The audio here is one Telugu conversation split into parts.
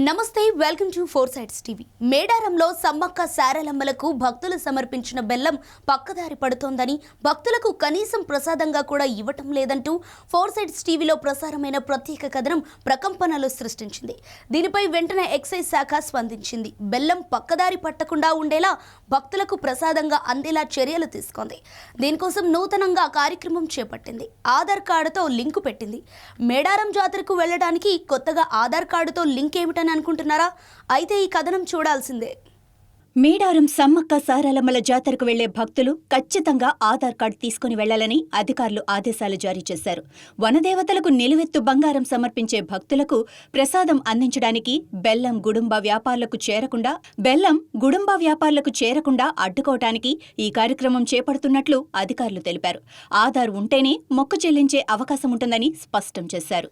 నమస్తే welcome to four sides TV. మేడారంలో సమ్మక్క సారలమ్మలకు భక్తులు సమర్పించిన బెల్లం పక్కదారి పడుతోందని, భక్తులకు కనీసం ప్రసాదంగా కూడా ఇవ్వటం లేదంటూ ఫోర్ సైడ్స్ టీవీలో ప్రసారమైన ప్రత్యేక కథనం ప్రకంపనలు సృష్టించింది. దీనిపై వెంటనే ఎక్సైజ్ శాఖ స్పందించింది. బెల్లం పక్కదారి పట్టకుండా ఉండేలా భక్తులకు ప్రసాదంగా అందేలా చర్యలు తీసుకుంది. దీనికోసం నూతనంగా కార్యక్రమం చేపట్టింది. ఆధార్ కార్డుతో లింకు పెట్టింది. మేడారం జాతరకు వెళ్లడానికి కొత్తగా ఆధార్ కార్డుతో లింక్ ఏమిటని అనుకుంటున్నారా? అయితే ఈ కథనం చూడాల్సిందే. మేడారం సమ్మక్క సారలమ్మల జాతరకు వెళ్లే భక్తులు ఖచ్చితంగా ఆధార్ కార్డు తీసుకుని వెళ్లాలని అధికారులు ఆదేశాలు జారీ చేశారు. వనదేవతలకు నిలువెత్తు బంగారం సమర్పించే భక్తులకు ప్రసాదం అందించడానికి బెల్లం గుడుంబ వ్యాపారులకు చేరకుండా అడ్డుకోవటానికి ఈ కార్యక్రమం చేపడుతున్నట్లు అధికారులు తెలిపారు. ఆధార్ ఉంటేనే మొక్కు చెల్లించే అవకాశం ఉంటుందని స్పష్టం చేశారు.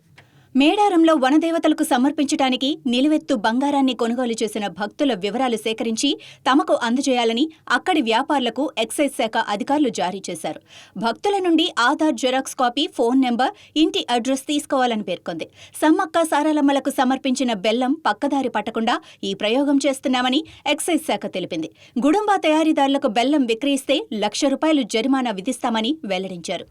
మేడారంలో వనదేవతలకు సమర్పించడానికి నిలువెత్తు బంగారాన్ని కొనుగోలు చేసిన భక్తుల వివరాలు సేకరించి తమకు అందజేయాలని అక్కడి వ్యాపారులకు ఎక్సైజ్ శాఖ అధికారులు జారీ చేశారు. భక్తుల నుండి Aadhaar xerox copy, phone number, ఇంటి అడ్రస్ తీసుకోవాలని పేర్కొంది. సమ్మక్క సారలమ్మలకు సమర్పించిన బెల్లం పక్కదారి పట్టకుండా ఈ ప్రయోగం చేస్తున్నామని ఎక్సైజ్ శాఖ తెలిపింది. గుడుంబా తయారీదారులకు బెల్లం విక్రయిస్తే ₹1,00,000 జరిమానా విధిస్తామని వెల్లడించారు.